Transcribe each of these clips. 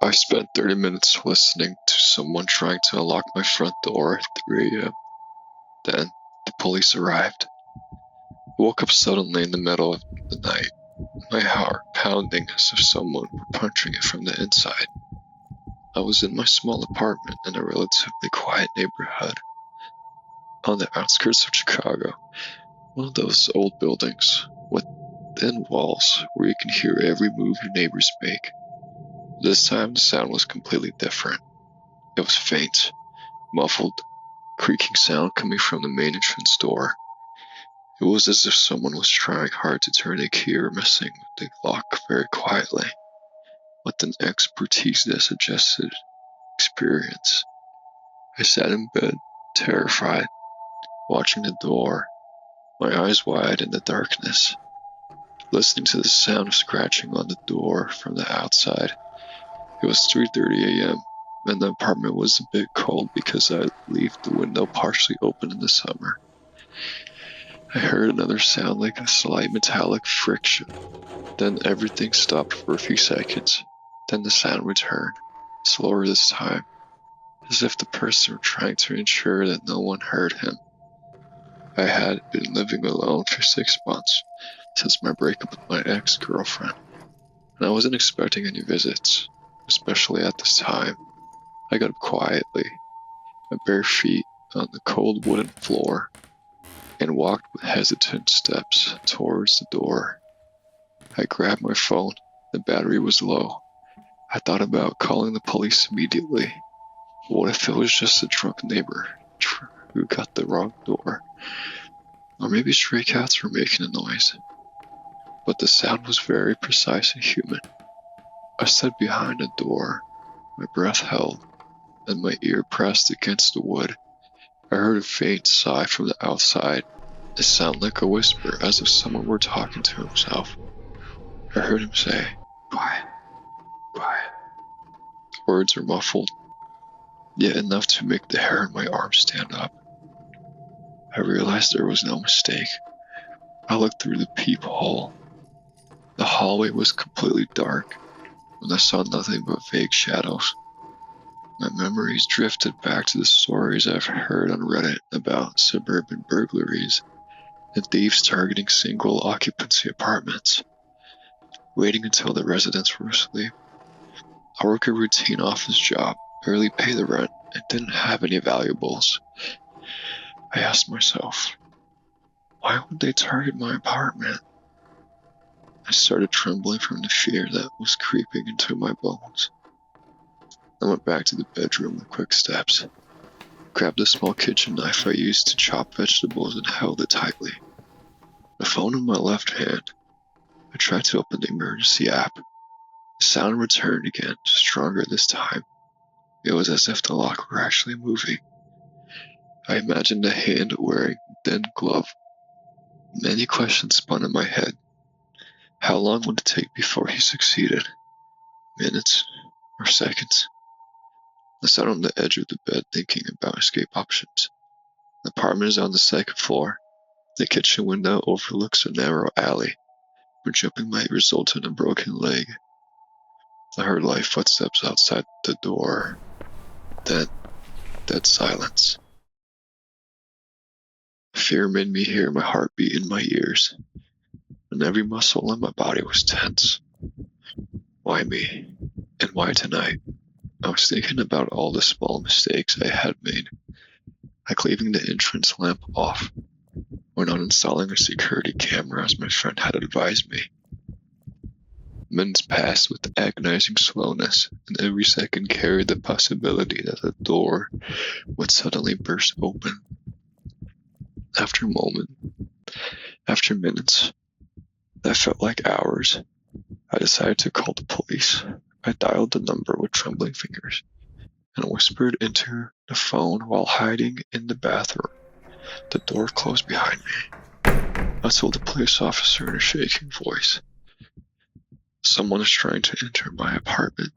I spent 30 minutes listening to someone trying to unlock my front door at 3 a.m. Then, the police arrived. I woke up suddenly in the middle of the night, my heart pounding as if someone were punching it from the inside. I was in my small apartment in a relatively quiet neighborhood on the outskirts of Chicago, one of those old buildings with thin walls where you can hear every move your neighbors make. This time the sound was completely different. It was faint, muffled, creaking sound coming from the main entrance door. It was as if someone was trying hard to turn a key or messing with the lock very quietly, with an expertise that suggested experience. I sat in bed, terrified, watching the door, my eyes wide in the darkness, listening to the sound of scratching on the door from the outside. It was 3:30 a.m., and the apartment was a bit cold because I left the window partially open in the summer. I heard another sound like a slight metallic friction. Then everything stopped for a few seconds. Then the sound returned, slower this time, as if the person were trying to ensure that no one heard him. I had been living alone for 6 months, since my breakup with my ex-girlfriend, and I wasn't expecting any visits, especially at this time. I got up quietly, my bare feet on the cold wooden floor, and walked with hesitant steps towards the door. I grabbed my phone. The battery was low. I thought about calling the police immediately. What if it was just a drunk neighbor who got the wrong door? Or maybe stray cats were making a noise. But the sound was very precise and human. I stood behind the door, my breath held, and my ear pressed against the wood. I heard a faint sigh from the outside. It sounded like a whisper, as if someone were talking to himself. I heard him say, "Quiet, quiet." The words were muffled, yet enough to make the hair on my arm stand up. I realized there was no mistake. I looked through the peephole. The hallway was completely dark, and I saw nothing but vague shadows. My memories drifted back to the stories I've heard on Reddit about suburban burglaries and thieves targeting single occupancy apartments, waiting until the residents were asleep. I work a routine office job, barely pay the rent, and didn't have any valuables. I asked myself, why would they target my apartment? I started trembling from the fear that was creeping into my bones. I went back to the bedroom with quick steps, grabbed the small kitchen knife I used to chop vegetables and held it tightly. The phone in my left hand. I tried to open the emergency app. The sound returned again, stronger this time. It was as if the lock were actually moving. I imagined a hand wearing a thin glove. Many questions spun in my head. How long would it take before he succeeded? Minutes or seconds? I sat on the edge of the bed thinking about escape options. The apartment is on the second floor. The kitchen window overlooks a narrow alley, where jumping might result in a broken leg. I heard light footsteps outside the door. Then, dead silence. Fear made me hear my heartbeat in my ears, and every muscle in my body was tense. Why me? And why tonight? I was thinking about all the small mistakes I had made, like leaving the entrance lamp off, or not installing a security camera as my friend had advised me. Minutes passed with agonizing slowness, and every second carried the possibility that the door would suddenly burst open. After minutes, that felt like hours, I decided to call the police. I dialed the number with trembling fingers and whispered into the phone while hiding in the bathroom. The door closed behind me. I told the police officer in a shaking voice, "Someone is trying to enter my apartment."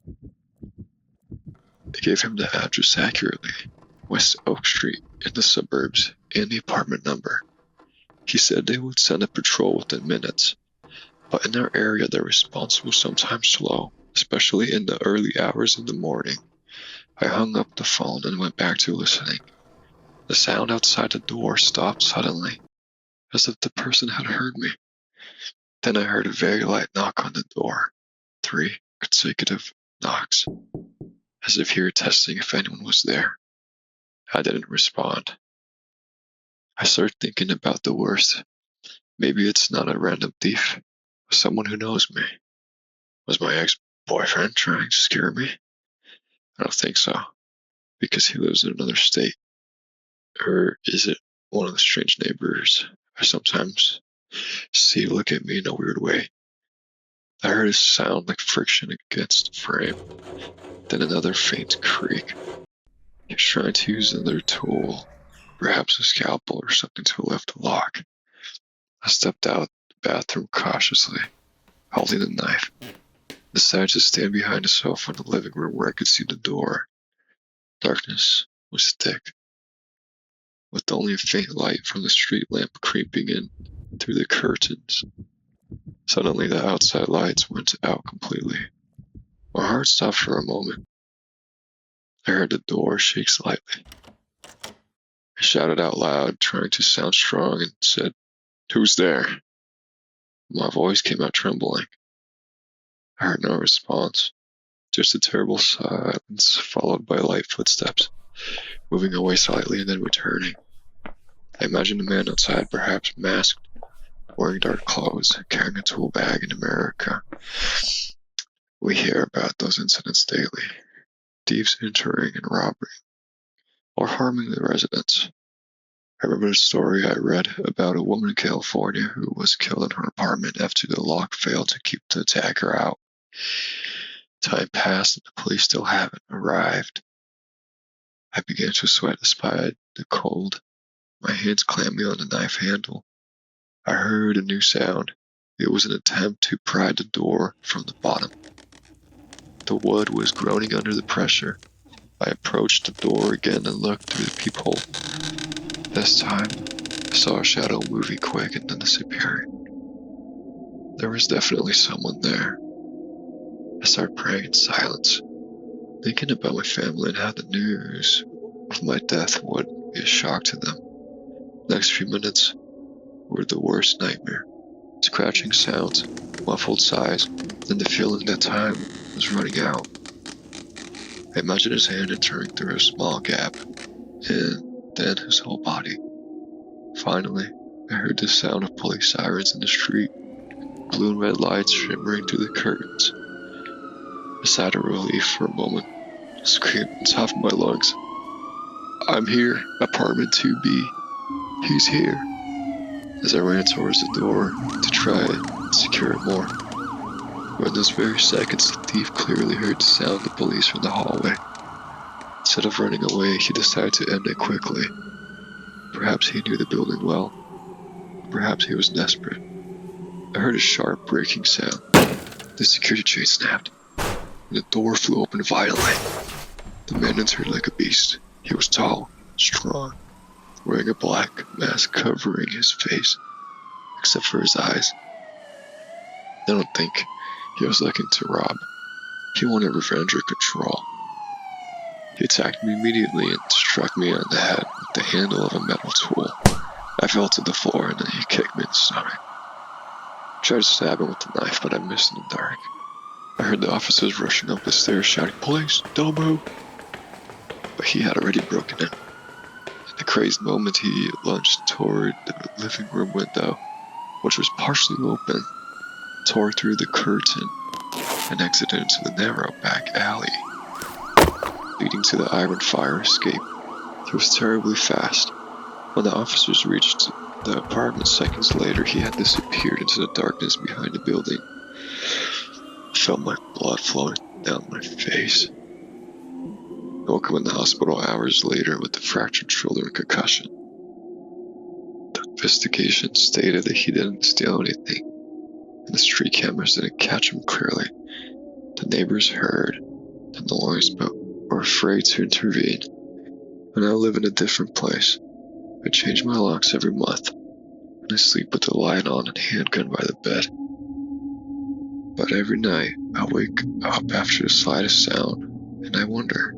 I gave him the address accurately, West Oak Street in the suburbs, and the apartment number. He said they would send a patrol within minutes, but in our area the response was sometimes slow. especially in the early hours of the morning. I hung up the phone and went back to listening. The sound outside the door stopped suddenly, as if the person had heard me. Then I heard a very light knock on the door. 3 consecutive knocks, as if he were testing if anyone was there. I didn't respond. I started thinking about the worst. Maybe it's not a random thief, but someone who knows me. Was my ex-boyfriend trying to scare me? I don't think so, because he lives in another state. Or is it one of the strange neighbors I sometimes see look at me in a weird way? I heard a sound like friction against the frame, then another faint creak. He was trying to use another tool, perhaps a scalpel or something to lift the lock. I stepped out the bathroom cautiously, holding the knife. Decided to stand behind the sofa in the living room where I could see the door. Darkness was thick, with only a faint light from the street lamp creeping in through the curtains. Suddenly the outside lights went out completely. My heart stopped for a moment. I heard the door shake slightly. I shouted out loud, trying to sound strong, and said, "Who's there?" My voice came out trembling. I heard no response, just a terrible silence followed by light footsteps, moving away slightly and then returning. I imagined a man outside, perhaps masked, wearing dark clothes, carrying a tool bag. In America, we hear about those incidents daily. Thieves entering and robbing, or harming the residents. I remember a story I read about a woman in California who was killed in her apartment after the lock failed to keep the attacker out. Time passed and the police still haven't arrived. I began to sweat despite the cold, my hands clammy on the knife handle. I heard a new sound. It was an attempt to pry the door from the bottom. The wood was groaning under the pressure. I approached the door again and looked through the peephole. This time, I saw a shadow moving quick and then disappearing. There was definitely someone there. I started praying in silence, thinking about my family and how the news of my death would be a shock to them. The next few minutes were the worst nightmare. Scratching sounds, muffled sighs, and the feeling that time was running out. I imagined his hand entering through a small gap, and then his whole body. Finally, I heard the sound of police sirens in the street, blue and red lights shimmering through the curtains. I sighed of relief for a moment, screamed at the top of my lungs, "I'm here, apartment 2B. He's here," as I ran towards the door to try and secure it more. But in those very seconds, the thief clearly heard the sound of the police from the hallway. Instead of running away, he decided to end it quickly. Perhaps he knew the building well. Perhaps he was desperate. I heard a sharp breaking sound. The security chain snapped, and the door flew open violently. The man entered like a beast. He was tall, strong, wearing a black mask covering his face, except for his eyes. I don't think he was looking to rob. He wanted revenge or control. He attacked me immediately and struck me on the head with the handle of a metal tool. I fell to the floor and then he kicked me in the stomach. I tried to stab him with the knife, but I missed in the dark. I heard the officers rushing up the stairs shouting, "Police, don't move!" But he had already broken in. In the crazed moment, he lunged toward the living room window, which was partially open, tore through the curtain, and exited into the narrow back alley, leading to the iron fire escape. He was terribly fast. When the officers reached the apartment seconds later, he had disappeared into the darkness behind the building. I felt my blood flowing down my face. I woke up in the hospital hours later with a fractured shoulder and concussion. The investigation stated that he didn't steal anything, and the street cameras didn't catch him clearly. The neighbors heard the noise but were afraid to intervene. I now live in a different place. I change my locks every month, and I sleep with the light on and handgun by the bed. But every night, I wake up after the slightest sound, and I wonder,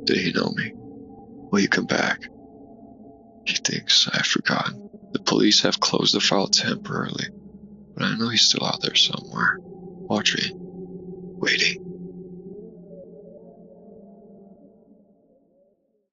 did he know me? Will he come back? He thinks I've forgotten. The police have closed the file temporarily, but I know he's still out there somewhere, watching, waiting.